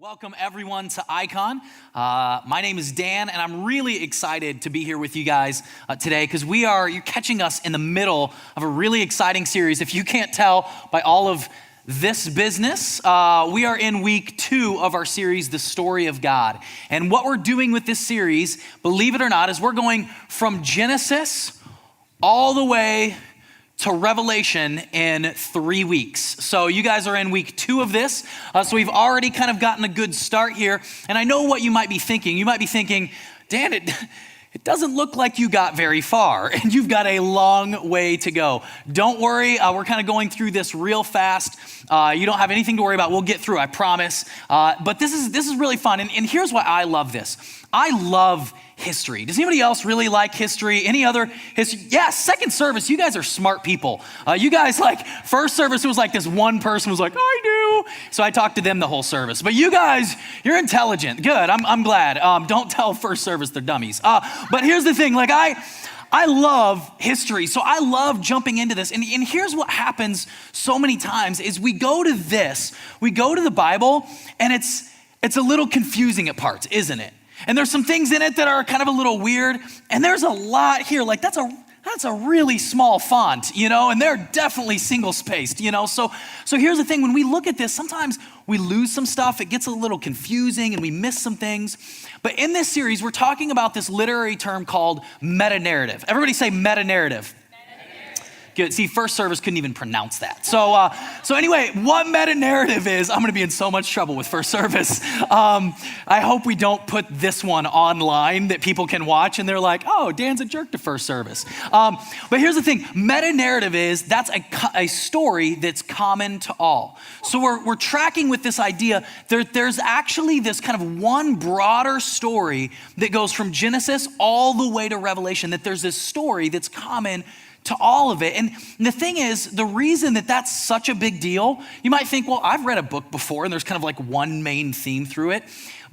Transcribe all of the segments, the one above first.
Welcome everyone to Eikon. My name is Dan, and I'm really excited to be here with you guys today because you're catching us in the middle of a really exciting series. If you can't tell by all of this business, we are in week 2 of our series, The Story of God. And what we're doing with this series, believe it or not, is we're going from Genesis all the way to Revelation in 3 weeks. So you guys are in week 2 of this. So we've already kind of gotten a good start here. And I know what you might be thinking. You might be thinking, Dan, it doesn't look like you got very far and you've got a long way to go. Don't worry, we're kind of going through this real fast. You don't have anything to worry about. We'll get through, I promise. But this is really fun. And here's why I love this. I love history. Does anybody else really like history? Any other history? Yeah, second service, you guys are smart people. You guys, like, first service, it was like this one person was like, I do. So I talked to them the whole service. But you guys, you're intelligent. Good, I'm glad. Don't tell first service they're dummies. But here's the thing, like I love history, so I love jumping into this. And here's what happens so many times is we go to the Bible, and it's a little confusing at parts, isn't it? And there's some things in it that are kind of a little weird, and there's a lot here. Like that's a really small font, and they're definitely single-spaced, So here's the thing, when we look at this, sometimes we lose some stuff, it gets a little confusing, and we miss some things. But in this series, we're talking about this literary term called meta-narrative. Everybody say meta-narrative. Good. See, first service couldn't even pronounce that. So anyway, what meta-narrative is, I'm going to be in so much trouble with first service. I hope we don't put this one online that people can watch and they're like, oh, Dan's a jerk to first service. But here's the thing, meta-narrative that's a story that's common to all. So we're tracking with this idea, there's actually this kind of one broader story that goes from Genesis all the way to Revelation, that there's this story that's common to all of it. And the thing is, the reason that that's such a big deal, you might think, well, I've read a book before and there's kind of like one main theme through it.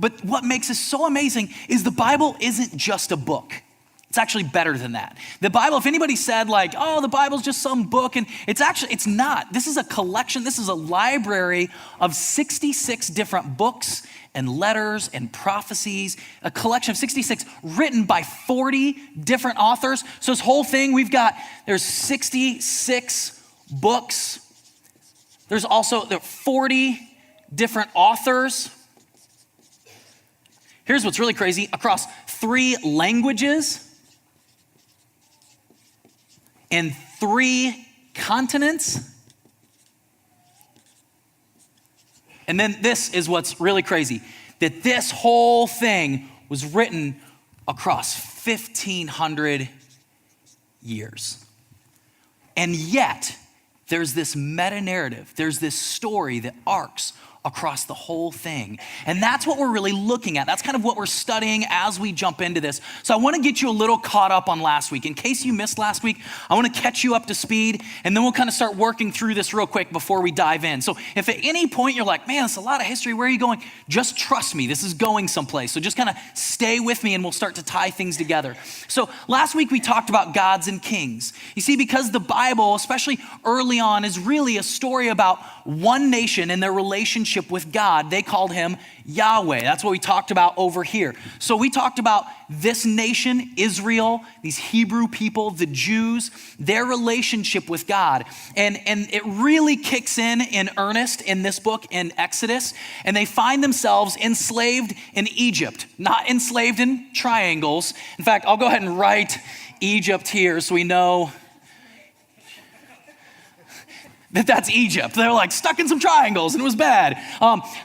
But what makes it so amazing is the Bible isn't just a book. It's actually better than that. The Bible, if anybody said like, oh, the Bible's just some book, and it's not. This is a collection, this is a library of 66 different books and letters and prophecies, a collection of 66 written by 40 different authors. So this whole thing, there's 66 books. There are 40 different authors. Here's what's really crazy, across 3 languages and 3 continents. And then this is what's really crazy, that this whole thing was written across 1,500 years. And yet, there's this meta-narrative, there's this story that arcs across the whole thing. And that's what we're really looking at. That's kind of what we're studying as we jump into this. So I want to get you a little caught up on last week. In case you missed last week, I want to catch you up to speed, and then we'll kind of start working through this real quick before we dive in. So if at any point you're like, man, it's a lot of history, where are you going? Just trust me, this is going someplace. So just kind of stay with me and we'll start to tie things together. So last week we talked about gods and kings. You see, because the Bible, especially early on, is really a story about one nation and their relationship with God. They called him Yahweh. That's what we talked about over here. So we talked about this nation, Israel, these Hebrew people, the Jews, their relationship with God. And it really kicks in earnest in this book in Exodus. And they find themselves enslaved in Egypt, not enslaved in triangles. In fact, I'll go ahead and write Egypt here so we know that's Egypt. They're like stuck in some triangles and it was bad.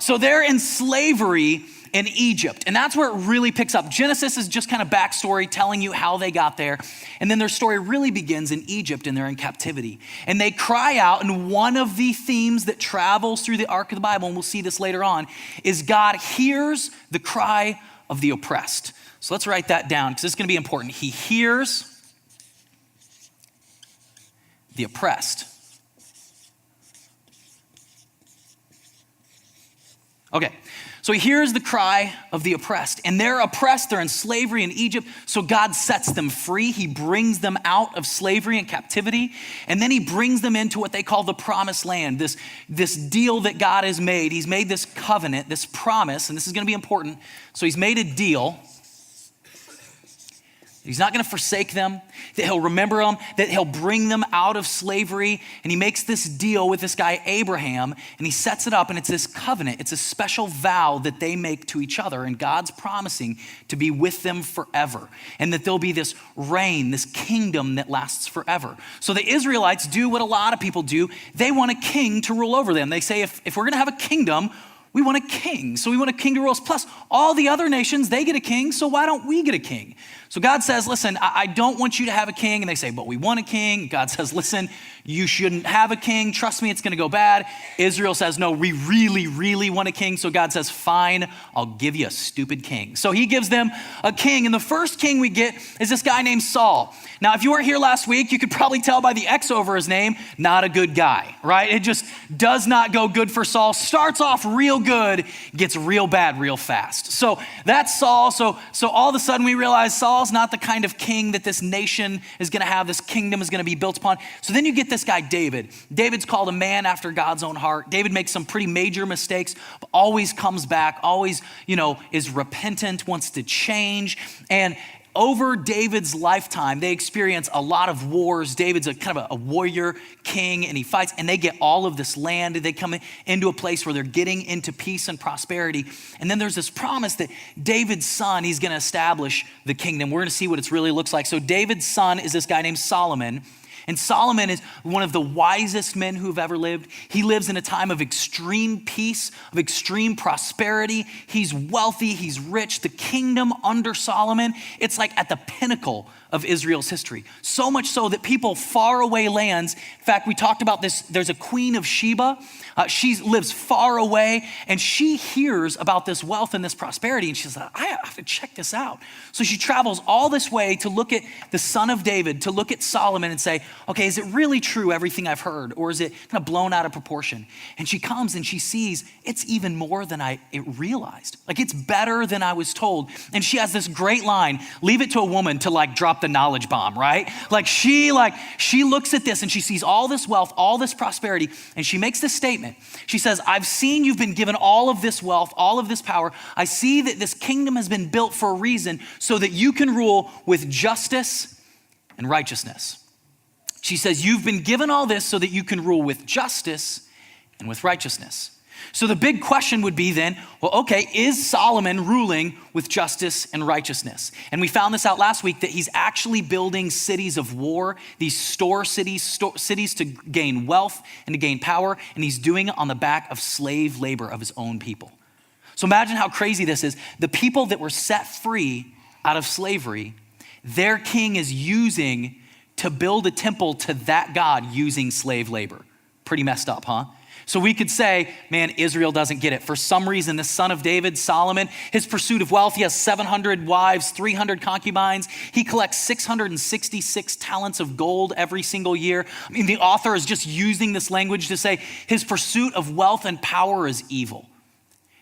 So they're in slavery in Egypt. And that's where it really picks up. Genesis is just kind of backstory telling you how they got there. And then their story really begins in Egypt and they're in captivity. And they cry out, and one of the themes that travels through the arc of the Bible, and we'll see this later on, is God hears the cry of the oppressed. So let's write that down because it's going to be important. He hears the oppressed. Okay, so here's the cry of the oppressed. And they're oppressed, they're in slavery in Egypt, so God sets them free. He brings them out of slavery and captivity, and then he brings them into what they call the promised land, this deal that God has made. He's made this covenant, this promise, and this is gonna be important. So he's made a deal. He's not gonna forsake them, that he'll remember them, that he'll bring them out of slavery. And he makes this deal with this guy, Abraham, and he sets it up, and it's this covenant. It's a special vow that they make to each other, and God's promising to be with them forever, and that there'll be this reign, this kingdom that lasts forever. So the Israelites do what a lot of people do. They want a king to rule over them. They say, if we're gonna have a kingdom, we want a king. So we want a king to rule us. Plus, all the other nations, they get a king, so why don't we get a king? So God says, listen, I don't want you to have a king. And they say, but we want a king. God says, listen, you shouldn't have a king. Trust me, it's gonna go bad. Israel says, no, we really, really want a king. So God says, fine, I'll give you a stupid king. So he gives them a king. And the first king we get is this guy named Saul. Now, if you weren't here last week, you could probably tell by the X over his name, not a good guy, right? It just does not go good for Saul. Starts off real good, gets real bad real fast. So that's Saul. So all of a sudden we realize Saul's not the kind of king that this nation is gonna have, this kingdom is gonna be built upon. So then you get this guy, David. David's called a man after God's own heart. David makes some pretty major mistakes, but always comes back, always, is repentant, wants to change. And over David's lifetime, they experience a lot of wars. David's a kind of a warrior king, and he fights, and they get all of this land. They come into a place where they're getting into peace and prosperity. And then there's this promise that David's son, he's gonna establish the kingdom. We're gonna see what it really looks like. So David's son is this guy named Solomon. And Solomon is one of the wisest men who've ever lived. He lives in a time of extreme peace, of extreme prosperity. He's wealthy, he's rich. The kingdom under Solomon, it's like at the pinnacle of Israel's history. So much so that people far away lands, in fact, we talked about this, there's a queen of Sheba. She lives far away, and she hears about this wealth and this prosperity, and she's like, I have to check this out. So she travels all this way to look at the son of David, to look at Solomon and say, okay, is it really true, everything I've heard, or is it kind of blown out of proportion? And she comes and she sees it's even more than I realized. Like, it's better than I was told. And she has this great line, leave it to a woman to like drop the knowledge bomb, right? She looks at this and she sees all this wealth, all this prosperity, and she makes this statement. She says, I've seen you've been given all of this wealth, all of this power. I see that this kingdom has been built for a reason so that you can rule with justice and righteousness. She says, you've been given all this so that you can rule with justice and with righteousness. So the big question would be then, well, okay, is Solomon ruling with justice and righteousness? And we found this out last week, that he's actually building cities of war, these store cities to gain wealth and to gain power, and he's doing it on the back of slave labor of his own people. So imagine how crazy this is. The people that were set free out of slavery, their king is using to build a temple to that God using slave labor. Pretty messed up, huh? So we could say, man, Israel doesn't get it. For some reason, the son of David, Solomon, his pursuit of wealth, he has 700 wives, 300 concubines. He collects 666 talents of gold every single year. I mean, the author is just using this language to say his pursuit of wealth and power is evil.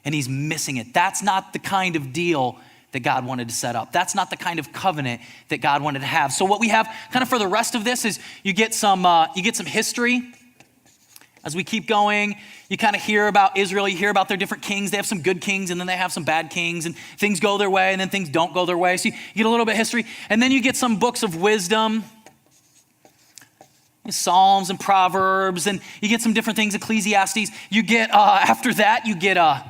And he's missing it. That's not the kind of deal that God wanted to set up. That's not the kind of covenant that God wanted to have. So what we have kind of for the rest of this is you get some history. As we keep going, you kind of hear about Israel, you hear about their different kings. They have some good kings, and then they have some bad kings, and things go their way, and then things don't go their way. So you get a little bit of history, and then you get some books of wisdom, Psalms and Proverbs, and you get some different things, Ecclesiastes. You get, after that, you get a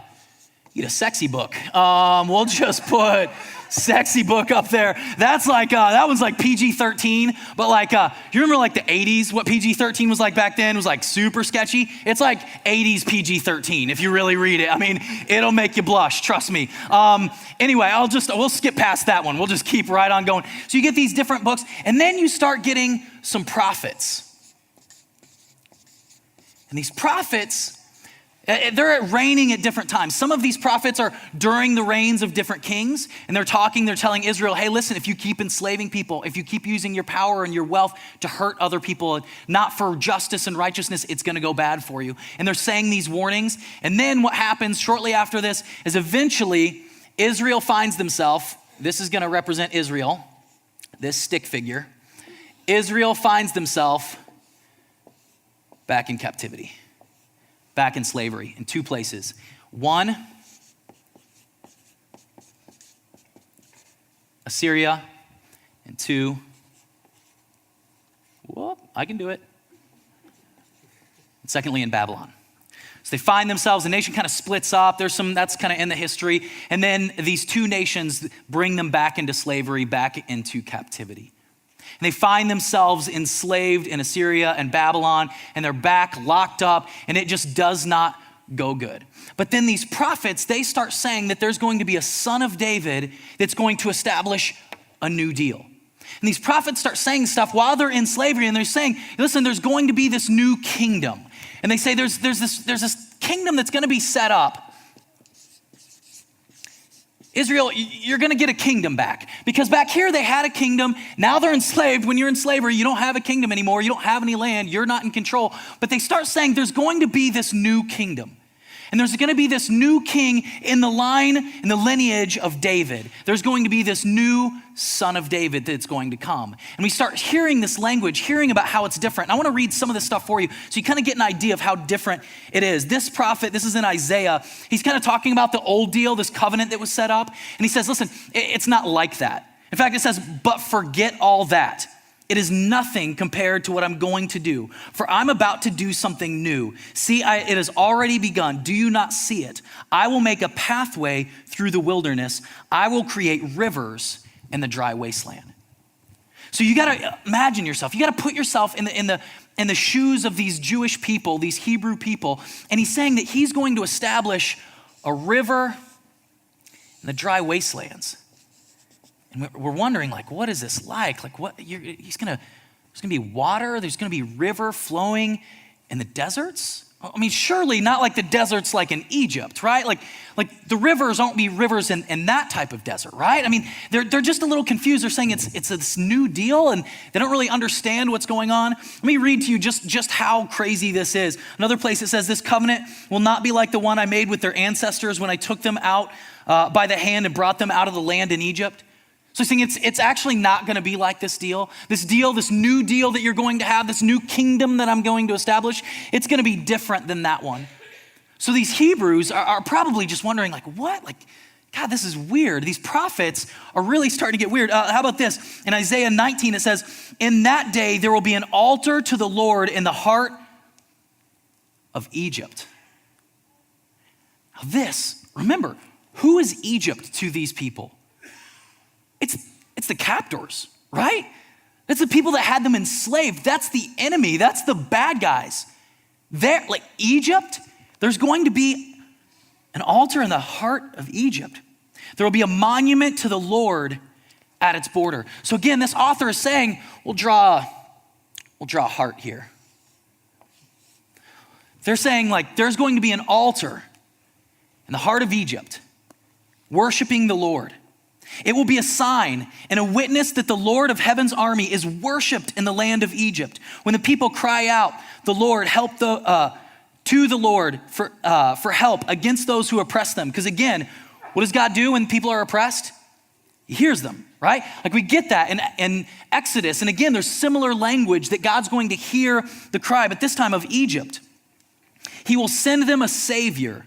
sexy book. We'll just put sexy book up there. That's like, that one's like PG-13, but like, you remember like the 80s, what PG-13 was like back then? It was like super sketchy. It's like 80s PG-13 if you really read it. I mean, it'll make you blush, trust me. Anyway, we'll skip past that one. We'll just keep right on going. So you get these different books, and then you start getting some prophets. And these prophets, They're reigning at different times. Some of these prophets are during the reigns of different kings, and they're telling Israel, hey, listen, if you keep enslaving people, if you keep using your power and your wealth to hurt other people, not for justice and righteousness, it's gonna go bad for you. And they're saying these warnings. And then what happens shortly after this is eventually Israel finds themselves, this is gonna represent Israel, this stick figure. Israel finds themselves back in captivity. Back in slavery in two places. One, Assyria, and two, I can do it. And secondly, in Babylon. So they find themselves, the nation kind of splits up. That's kind of in the history. And then these two nations bring them back into slavery, back into captivity. And they find themselves enslaved in Assyria and Babylon, and they're back locked up, and it just does not go good. But then these prophets, they start saying that there's going to be a son of David that's going to establish a new deal. And these prophets start saying stuff while they're in slavery, and they're saying, listen, there's going to be this new kingdom. And they say there's this kingdom that's going to be set up. Israel, you're gonna get a kingdom back, because back here they had a kingdom. Now they're enslaved. When you're in slavery, you don't have a kingdom anymore. You don't have any land. You're not in control. But they start saying there's going to be this new kingdom. And there's gonna be this new king in the line, in the lineage of David. There's going to be this new son of David that's going to come. And we start hearing this language, hearing about how it's different. And I wanna read some of this stuff for you so you kind of get an idea of how different it is. This prophet, this is in Isaiah, he's kind of talking about the old deal, this covenant that was set up. And he says, listen, it's not like that. In fact, it says, but forget all that. It is nothing compared to what I'm going to do, for I'm about to do something new. See, it has already begun. Do you not see it? I will make a pathway through the wilderness. I will create rivers in the dry wasteland. So you gotta imagine yourself. You gotta put yourself in the shoes of these Jewish people, these Hebrew people. And he's saying that he's going to establish a river in the dry wastelands. And we're wondering, like, what is this like? Like, there's gonna be water, there's gonna be river flowing in the deserts? I mean, surely not like the deserts like in Egypt, right? Like the rivers won't be rivers in that type of desert, right? I mean, they're just a little confused. They're saying it's this new deal and they don't really understand what's going on. Let me read to you just how crazy this is. Another place it says, this covenant will not be like the one I made with their ancestors when I took them out by the hand and brought them out of the land in Egypt. So he's saying it's actually not gonna be like this deal, this new deal that you're going to have, this new kingdom that I'm going to establish. It's gonna be different than that one. So these Hebrews are probably just wondering, like, what? Like, God, this is weird. These prophets are really starting to get weird. How about this? In Isaiah 19, it says, in that day, there will be an altar to the Lord in the heart of Egypt. Now this, remember, who is Egypt to these people? It's the captors, right? It's the people that had them enslaved. That's the enemy. That's the bad guys. There, like Egypt, there's going to be an altar in the heart of Egypt. There will be a monument to the Lord at its border. So again, this author is saying, we'll draw a heart here. They're saying, like, there's going to be an altar in the heart of Egypt, worshiping the Lord. It will be a sign and a witness that the Lord of heaven's army is worshiped in the land of Egypt. When the people cry out, the Lord to the Lord for help against those who oppress them. Because again, what does God do when people are oppressed? He hears them, right? Like we get that in Exodus. And again, there's similar language that God's going to hear the cry, but this time of Egypt. He will send them a savior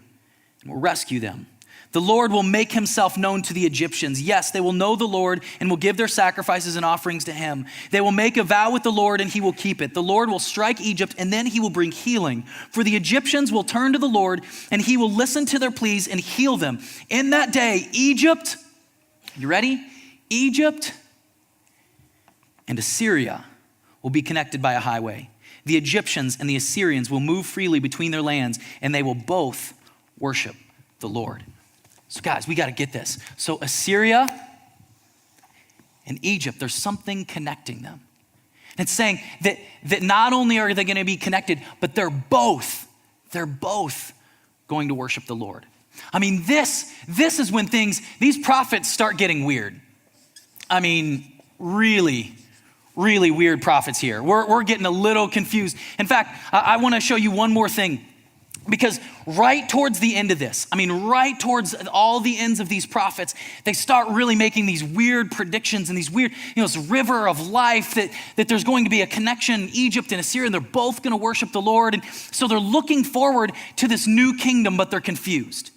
and will rescue them. The Lord will make himself known to the Egyptians. Yes, they will know the Lord and will give their sacrifices and offerings to him. They will make a vow with the Lord and he will keep it. The Lord will strike Egypt and then he will bring healing. For the Egyptians will turn to the Lord and he will listen to their pleas and heal them. In that day, Egypt, you ready? Egypt and Assyria will be connected by a highway. The Egyptians and the Assyrians will move freely between their lands and they will both worship the Lord. So guys, we got to get this. So Assyria and Egypt, there's something connecting them. And it's saying that not only are they going to be connected, but they're both going to worship the Lord. I mean, this is when these prophets start getting weird. I mean, really, really weird prophets here. We're getting a little confused. In fact, I want to show you one more thing, because right towards the end of this, right towards all the ends of these prophets, they start really making these weird predictions and these weird, this river of life that there's going to be a connection, Egypt and Assyria, and they're both going to worship the Lord. And so they're looking forward to this new kingdom, but they're confused.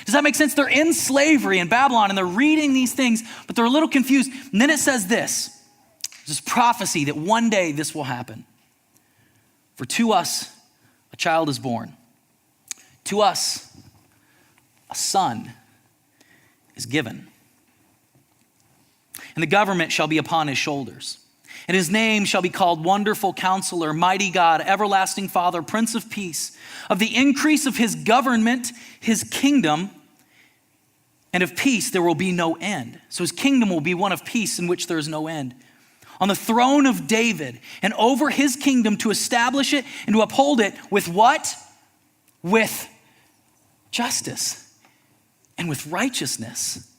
Does that make sense? They're in slavery in Babylon and they're reading these things, but they're a little confused. And then it says this prophecy that one day this will happen. For to us, a child is born. To us, a son is given. And the government shall be upon his shoulders. And his name shall be called Wonderful Counselor, Mighty God, Everlasting Father, Prince of Peace. Of the increase of his government, his kingdom, and of peace there will be no end. So his kingdom will be one of peace in which there is no end. On the throne of David and over his kingdom, to establish it and to uphold it with what? With justice and with righteousness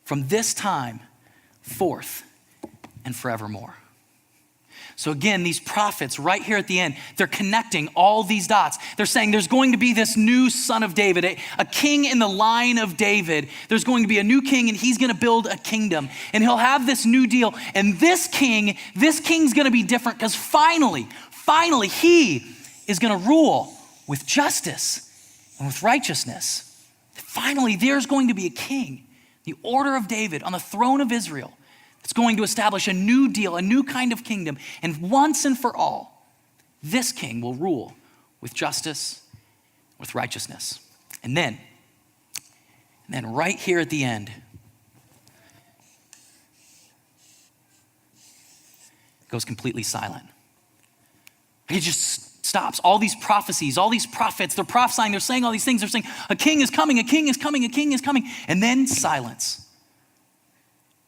from this time forth and forevermore. So again, these prophets right here at the end, they're connecting all these dots. They're saying there's going to be this new son of David, a king in the line of David. There's going to be a new king and he's going to build a kingdom and he'll have this new deal. And this king's going to be different because finally, he is going to rule with justice and with righteousness. Finally, there's going to be a king, the order of David on the throne of Israel. It's going to establish a new deal, a new kind of kingdom. And once and for all, this king will rule with justice, with righteousness. And then right here at the end, it goes completely silent. It just stops. All these prophecies, all these prophets, they're prophesying, they're saying all these things. They're saying, a king is coming, a king is coming, a king is coming. And then silence.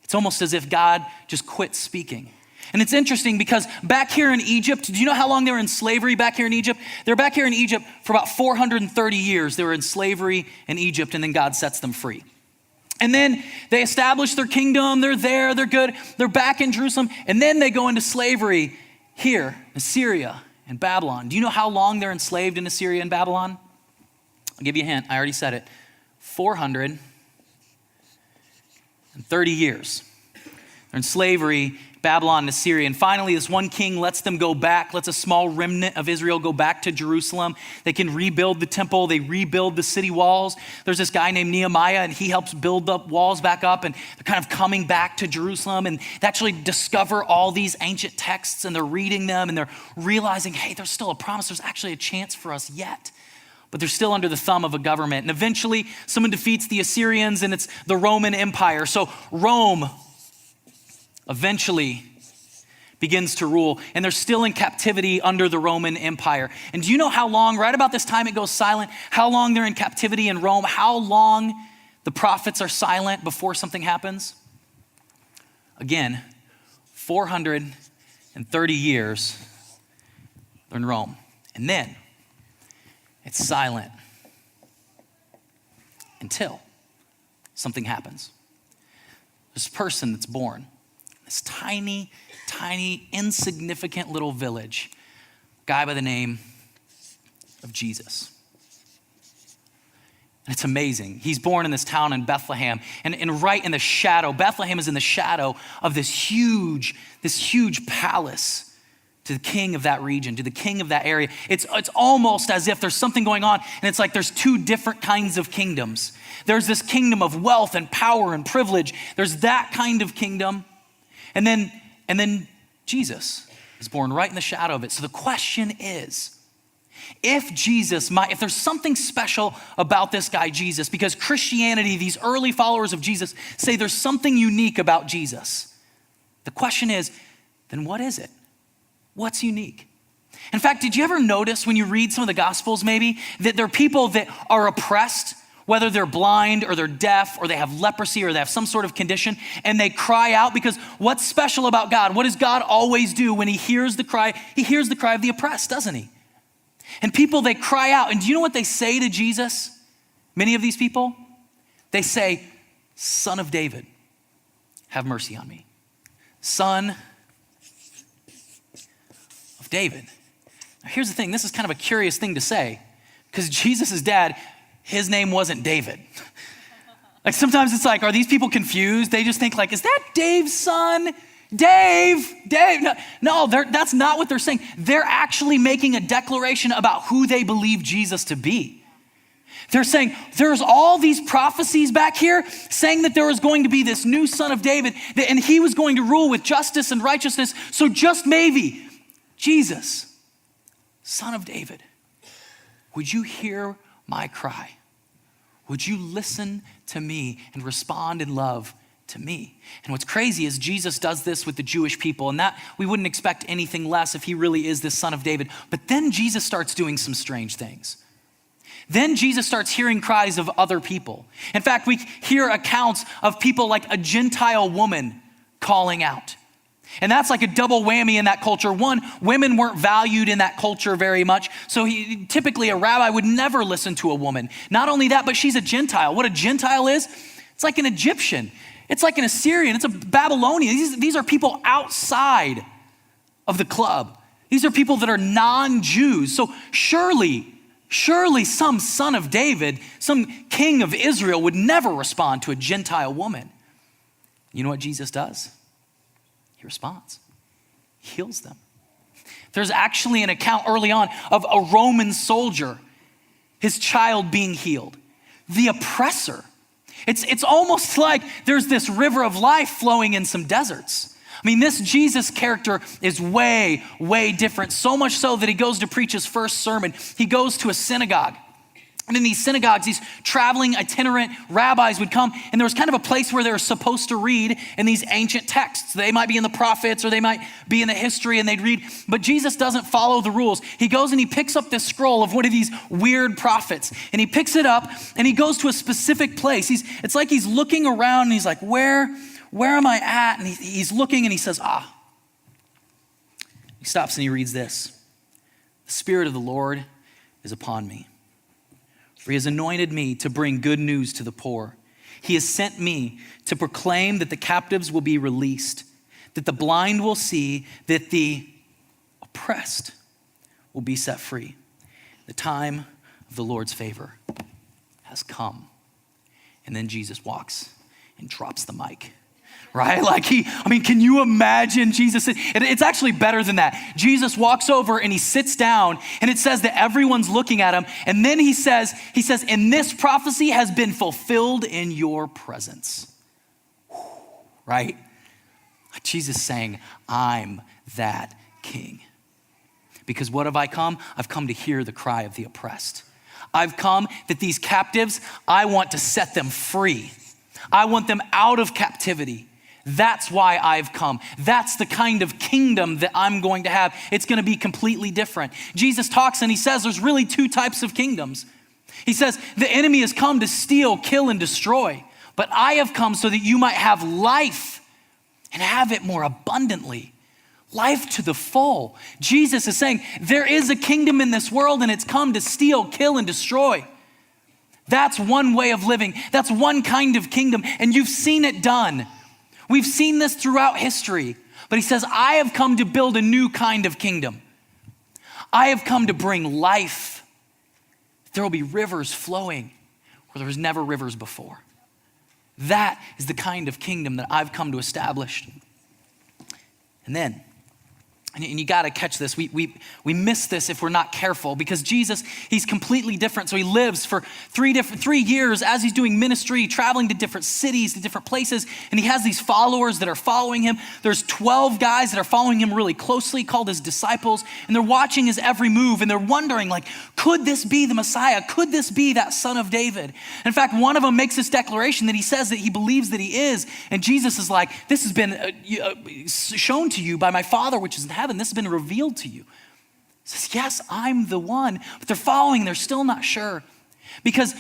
It's almost as if God just quit speaking. And it's interesting because back here in Egypt, do you know how long they were in slavery back here in Egypt? They were back here in Egypt for about 430 years. They were in slavery in Egypt, and then God sets them free. And then they establish their kingdom. They're there, they're good. They're back in Jerusalem. And then they go into slavery here in Assyria and Babylon. Do you know how long they're enslaved in Assyria and Babylon? I'll give you a hint. I already said it. 430 years. They're in slavery, Babylon and Assyria. And finally, this one king lets them go back, lets a small remnant of Israel go back to Jerusalem. They can rebuild the temple. They rebuild the city walls. There's this guy named Nehemiah, and he helps build the walls back up. And they're kind of coming back to Jerusalem. And they actually discover all these ancient texts, and they're reading them, and they're realizing, hey, there's still a promise. There's actually a chance for us yet. But they're still under the thumb of a government. And eventually, someone defeats the Assyrians, and it's the Roman Empire. So Rome eventually begins to rule, and they're still in captivity under the Roman Empire. And do you know how long, right about this time it goes silent, how long they're in captivity in Rome, how long the prophets are silent before something happens? Again, 430 years they're in Rome. And then it's silent until something happens. This person that's born, this tiny, insignificant little village, guy by the name of Jesus. And it's amazing. He's born in this town in Bethlehem, and right in the shadow, Bethlehem is in the shadow of this huge palace to the king of that region, to the king of that area. It's almost as if there's something going on, and it's like there's two different kinds of kingdoms. There's this kingdom of wealth and power and privilege. There's that kind of kingdom. And then Jesus is born right in the shadow of it. So the question is, if there's something special about this guy, Jesus, because Christianity, these early followers of Jesus, say there's something unique about Jesus. The question is, then what is it? What's unique? In fact, did you ever notice when you read some of the Gospels maybe, that there are people that are oppressed, whether they're blind or they're deaf or they have leprosy or they have some sort of condition, and they cry out because what's special about God? What does God always do when he hears the cry? He hears the cry of the oppressed, doesn't he? And people, they cry out. And do you know what they say to Jesus? Many of these people, they say, Son of David, have mercy on me. Son of David. Now here's the thing, this is kind of a curious thing to say, because Jesus' dad, his name wasn't David. Like sometimes it's like, are these people confused? They just think like, is that Dave's son? Dave. No, that's not what they're saying. They're actually making a declaration about who they believe Jesus to be. They're saying there's all these prophecies back here saying that there was going to be this new son of David and he was going to rule with justice and righteousness. So just maybe, Jesus, son of David, would you hear my cry? Would you listen to me and respond in love to me? And what's crazy is Jesus does this with the Jewish people, and that we wouldn't expect anything less if he really is this son of David. But then Jesus starts doing some strange things. Then Jesus starts hearing cries of other people. In fact, we hear accounts of people like a Gentile woman calling out. And that's like a double whammy in that culture. One, women weren't valued in that culture very much. So typically a rabbi would never listen to a woman. Not only that, but she's a Gentile. What a Gentile is, it's like an Egyptian. It's like an Assyrian. It's a Babylonian. These are people outside of the club. These are people that are non-Jews. So surely some son of David, some king of Israel would never respond to a Gentile woman. You know what Jesus does? He responds. He heals them. There's actually an account early on of a Roman soldier, his child being healed. The oppressor. It's almost like there's this river of life flowing in some deserts. I mean, this Jesus character is way, way different. So much so that he goes to preach his first sermon. He goes to a synagogue. And in these synagogues, these traveling itinerant rabbis would come, and there was kind of a place where they were supposed to read in these ancient texts. They might be in the prophets or they might be in the history, and they'd read. But Jesus doesn't follow the rules. He goes and he picks up this scroll of one of these weird prophets, and he picks it up and he goes to a specific place. It's like he's looking around and he's like, where am I at? And he's looking and he says, He stops and he reads this. The Spirit of the Lord is upon me, for he has anointed me to bring good news to the poor. He has sent me to proclaim that the captives will be released, that the blind will see, that the oppressed will be set free. The time of the Lord's favor has come. And then Jesus walks and drops the mic. Right? Can you imagine Jesus? It's actually better than that. Jesus walks over and he sits down, and it says that everyone's looking at him. And then he says, and this prophecy has been fulfilled in your presence. Right? Jesus saying, I'm that king. Because what have I come? I've come to hear the cry of the oppressed. I've come that these captives, I want to set them free. I want them out of captivity. That's why I've come. That's the kind of kingdom that I'm going to have. It's going to be completely different. Jesus talks and he says there's really two types of kingdoms. He says the enemy has come to steal, kill, and destroy. But I have come so that you might have life and have it more abundantly. Life to the full. Jesus is saying there is a kingdom in this world, and it's come to steal, kill, and destroy. That's one way of living. That's one kind of kingdom, and you've seen it done. We've seen this throughout history, but he says, I have come to build a new kind of kingdom. I have come to bring life. There will be rivers flowing where there was never rivers before. That is the kind of kingdom that I've come to establish. And then, and you got to catch this. We miss this if we're not careful, because Jesus, he's completely different. So he lives for 3 years as he's doing ministry, traveling to different cities, to different places. And he has these followers that are following him. There's 12 guys that are following him really closely, called his disciples. And they're watching his every move. And they're wondering, could this be the Messiah? Could this be that son of David? In fact, one of them makes this declaration that he says that he believes that he is. And Jesus is like, this has been shown to you by my Father, which is in heaven. This has been revealed to you. He says, yes, I'm the one. But they're following, they're still not sure. Because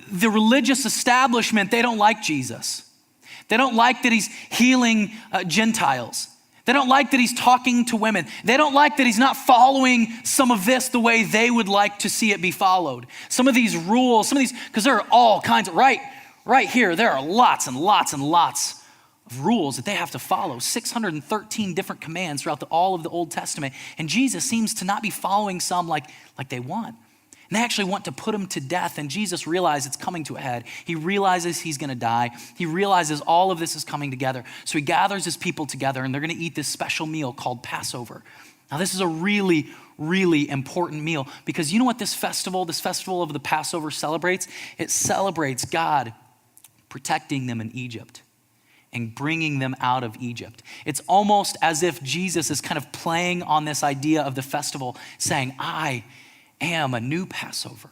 the religious establishment, they don't like Jesus. They don't like that he's healing Gentiles. They don't like that he's talking to women. They don't like that he's not following some of this the way they would like to see it be followed. Some of these rules, because there are all kinds of, right here, there are lots and lots and lots of rules that they have to follow. 613 different commands throughout all of the Old Testament. And Jesus seems to not be following some like they want. And they actually want to put him to death. And Jesus realizes it's coming to a head. He realizes he's going to die. He realizes all of this is coming together. So he gathers his people together and they're going to eat this special meal called Passover. Now this is a really, really important meal because you know what this festival of the Passover celebrates? It celebrates God protecting them in Egypt and bringing them out of Egypt. It's almost as if Jesus is kind of playing on this idea of the festival, saying, I am a new Passover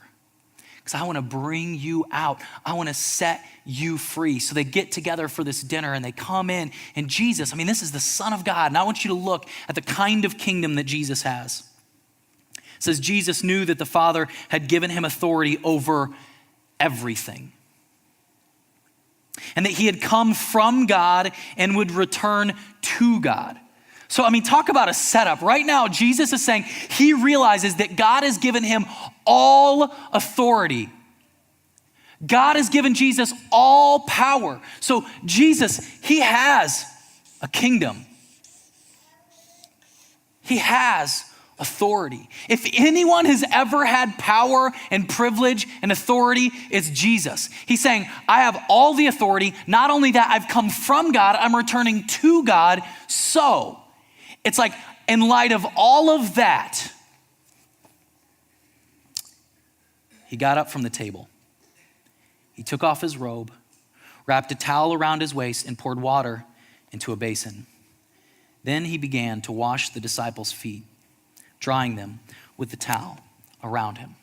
because I want to bring you out. I want to set you free. So they get together for this dinner and they come in and Jesus, this is the Son of God. And I want you to look at the kind of kingdom that Jesus has. It says Jesus knew that the Father had given him authority over everything and that he had come from God and would return to God. So, talk about a setup. Right now, Jesus is saying he realizes that God has given him all authority. God has given Jesus all power. So Jesus, he has a kingdom. He has authority. If anyone has ever had power and privilege and authority, it's Jesus. He's saying, I have all the authority. Not only that, I've come from God, I'm returning to God. So it's like, in light of all of that, he got up from the table. He took off his robe, wrapped a towel around his waist, and poured water into a basin. Then he began to wash the disciples' feet, drying them with the towel around him.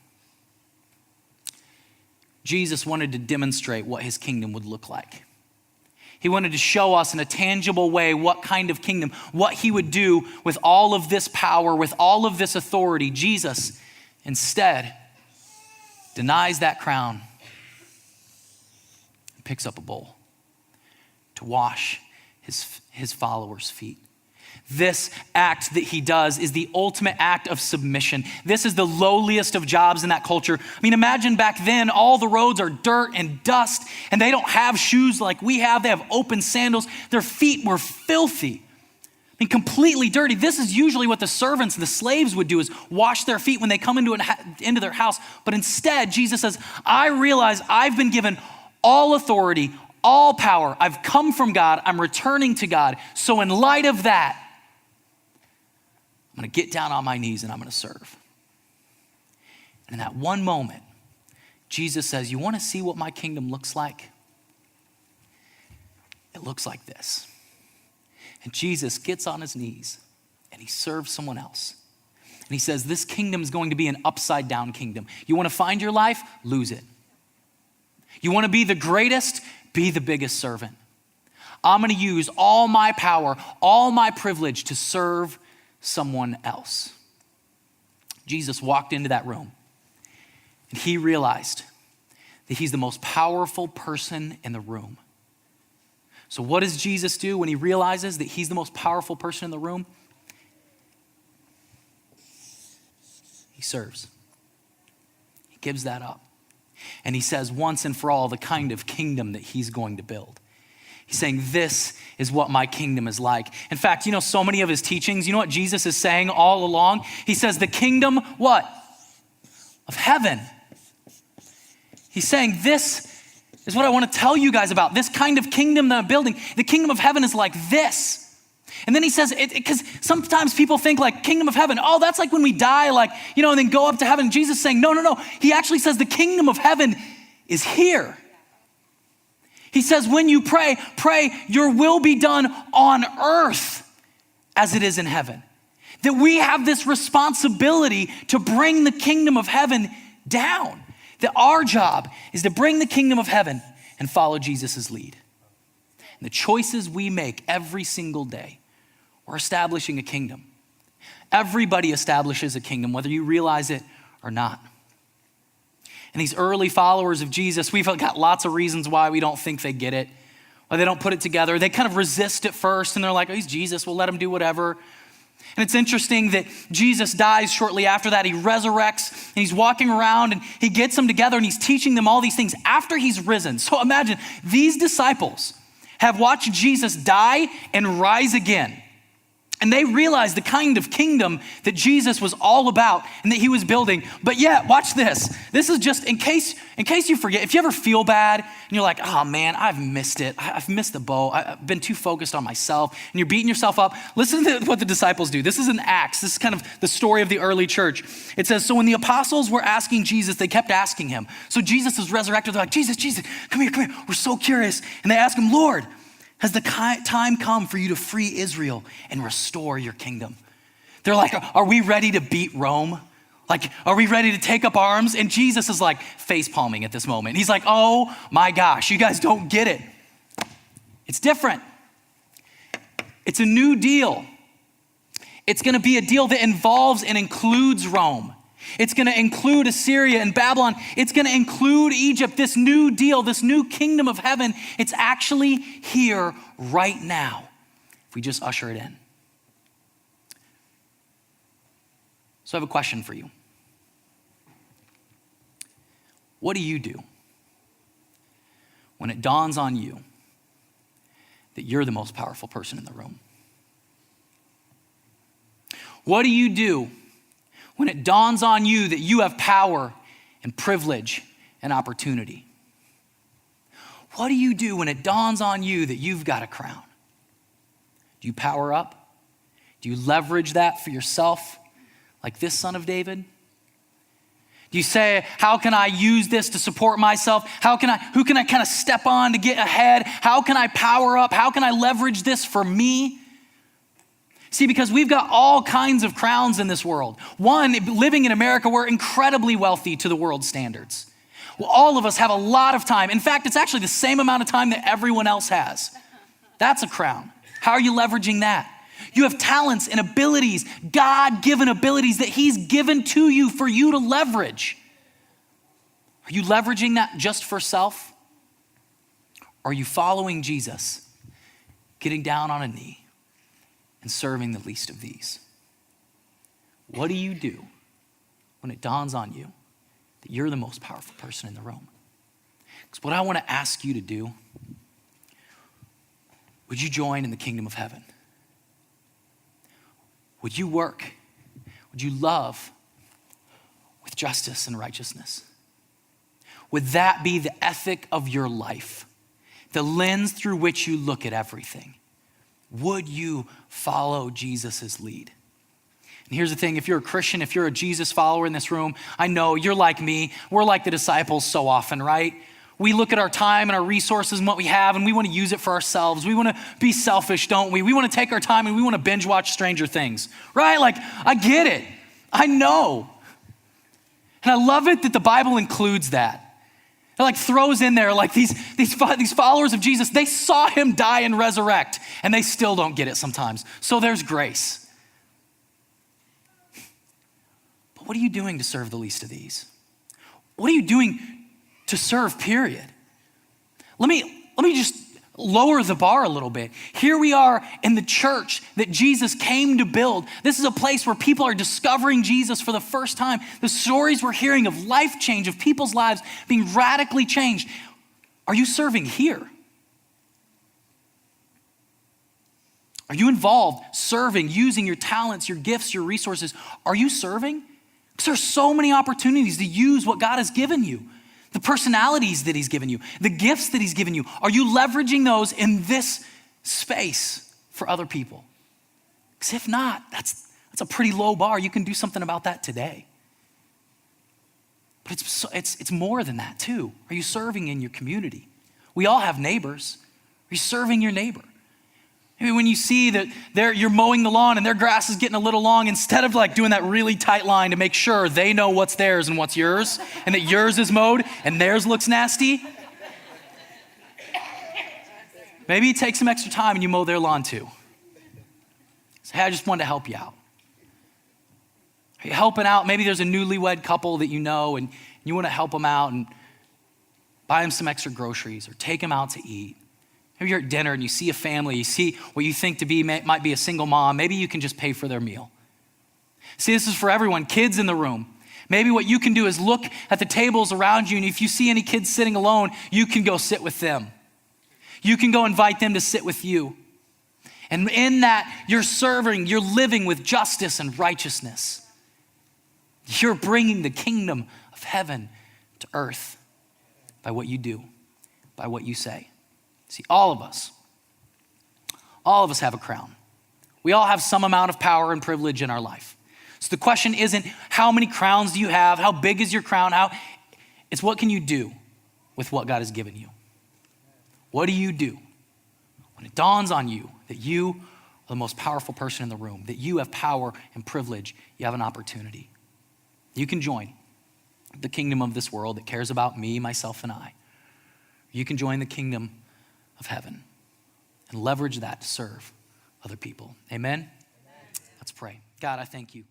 Jesus wanted to demonstrate what his kingdom would look like. He wanted to show us in a tangible way what kind of kingdom, what he would do with all of this power, with all of this authority. Jesus instead denies that crown and picks up a bowl to wash his followers' feet. This act that he does is the ultimate act of submission. This is the lowliest of jobs in that culture. Imagine back then, all the roads are dirt and dust, and they don't have shoes like we have. They have open sandals. Their feet were filthy. Completely dirty. This is usually what the servants and the slaves would do, is wash their feet when they come into their house. But instead, Jesus says, I realize I've been given all authority, all power. I've come from God. I'm returning to God. So in light of that, I'm going to get down on my knees and I'm going to serve. And in that one moment, Jesus says, you want to see what my kingdom looks like? It looks like this. And Jesus gets on his knees and he serves someone else. And he says, this kingdom is going to be an upside down kingdom. You want to find your life? Lose it. You want to be the greatest? Be the biggest servant. I'm going to use all my power, all my privilege to serve someone else. Jesus walked into that room and he realized that he's the most powerful person in the room. So what does Jesus do when he realizes that he's the most powerful person in the room? He serves. He gives that up. And he says once and for all the kind of kingdom that he's going to build. He's saying, this is what my kingdom is like. In fact, so many of his teachings, you know what Jesus is saying all along? He says the kingdom, what? Of heaven. He's saying, this is what I want to tell you guys about. This kind of kingdom that I'm building. The kingdom of heaven is like this. And then he says, because sometimes people think like kingdom of heaven, oh, that's like when we die, and then go up to heaven. Jesus is saying, no. He actually says the kingdom of heaven is here. He says, when you pray, your will be done on earth as it is in heaven. That we have this responsibility to bring the kingdom of heaven down. That our job is to bring the kingdom of heaven and follow Jesus' lead. And the choices we make every single day, we're establishing a kingdom. Everybody establishes a kingdom, whether you realize it or not. And these early followers of Jesus, we've got lots of reasons why we don't think they get it. or they don't put it together. They kind of resist at first and they're like, oh, he's Jesus, we'll let him do whatever. And it's interesting that Jesus dies shortly after that. He resurrects and he's walking around and he gets them together and he's teaching them all these things after he's risen. So imagine these disciples have watched Jesus die and rise again. And they realize the kind of kingdom that Jesus was all about and that he was building. But yet, watch this. This is just in case you forget, if you ever feel bad and you're like, oh man, I've missed it. I've missed the boat. I've been too focused on myself and you're beating yourself up. Listen to what the disciples do. This is in Acts. This is kind of the story of the early church. It says, so when the apostles were asking Jesus, they kept asking him. So Jesus is resurrected. They're like, Jesus, come here. We're so curious. And they ask him, Lord, has the time come for you to free Israel and restore your kingdom? They're like, are we ready to beat Rome? Like, are we ready to take up arms? And Jesus is like face palming at this moment. He's like, oh my gosh, you guys don't get it. It's different. It's a new deal. It's gonna be a deal that involves and includes Rome. It's gonna include Assyria and Babylon. It's gonna include Egypt, this new deal, this new kingdom of heaven. It's actually here right now, if we just usher it in. So I have a question for you. What do you do when it dawns on you that you're the most powerful person in the room? What do you do when it dawns on you that you have power and privilege and opportunity? What do you do when it dawns on you that you've got a crown? Do you power up? Do you leverage that for yourself like this son of David? Do you say, how can I use this to support myself? Who can I kind of step on to get ahead? How can I power up? How can I leverage this for me? See, because we've got all kinds of crowns in this world. One, living in America, we're incredibly wealthy to the world's standards. Well, all of us have a lot of time. In fact, it's actually the same amount of time that everyone else has. That's a crown. How are you leveraging that? You have talents and abilities, God-given abilities that he's given to you for you to leverage. Are you leveraging that just for self? Or are you following Jesus, getting down on a knee and serving the least of these? What do you do when it dawns on you that you're the most powerful person in the room? Because what I want to ask you to do, would you join in the kingdom of heaven? Would you work? Would you love with justice and righteousness? Would that be the ethic of your life? The lens through which you look at everything? Would you follow Jesus's lead? And here's the thing, if you're a Christian, if you're a Jesus follower in this room, I know you're like me. We're like the disciples so often, right? We look at our time and our resources and what we have and we want to use it for ourselves. We want to be selfish, don't we? We want to take our time and we want to binge watch Stranger Things, right? Like, I get it. I know. And I love it that the Bible includes that. It like throws in there like these followers of Jesus, they saw him die and resurrect and they still don't get it sometimes. So there's grace. But what are you doing to serve the least of these? What are you doing to serve, period? Let me just lower the bar a little bit. Here we are in the church that Jesus came to build. This is a place where people are discovering Jesus for the first time. The stories we're hearing of life change, of people's lives being radically changed. Are you serving here? Are you involved serving, using your talents, your gifts, your resources? Are you serving? Because there's so many opportunities to use what God has given you. The personalities that he's given you, the gifts that he's given you. Are you leveraging those in this space for other people? Because if not, that's a pretty low bar. You can do something about that today. But it's more than that too. Are you serving in your community? We all have neighbors. Are you serving your neighbor? Maybe when you see that you're mowing the lawn and their grass is getting a little long, instead of like doing that really tight line to make sure they know what's theirs and what's yours, and that yours is mowed and theirs looks nasty, maybe you take some extra time and you mow their lawn too. Say, hey, I just wanted to help you out. Are you helping out? Maybe there's a newlywed couple that you know and you want to help them out and buy them some extra groceries or take them out to eat. Maybe you're at dinner and you see a family, you see what you think to be might be a single mom. Maybe you can just pay for their meal. See, this is for everyone, kids in the room. Maybe what you can do is look at the tables around you, and if you see any kids sitting alone, you can go sit with them. You can go invite them to sit with you. And in that, you're serving, you're living with justice and righteousness. You're bringing the kingdom of heaven to earth by what you do, by what you say. See, all of us have a crown. We all have some amount of power and privilege in our life. So the question isn't how many crowns do you have? How big is your crown? It's what can you do with what God has given you? What do you do when it dawns on you that you are the most powerful person in the room, that you have power and privilege, you have an opportunity? You can join the kingdom of this world that cares about me, myself, and I. You can join the kingdom of heaven and leverage that to serve other people. Amen? Let's pray. God, I thank you.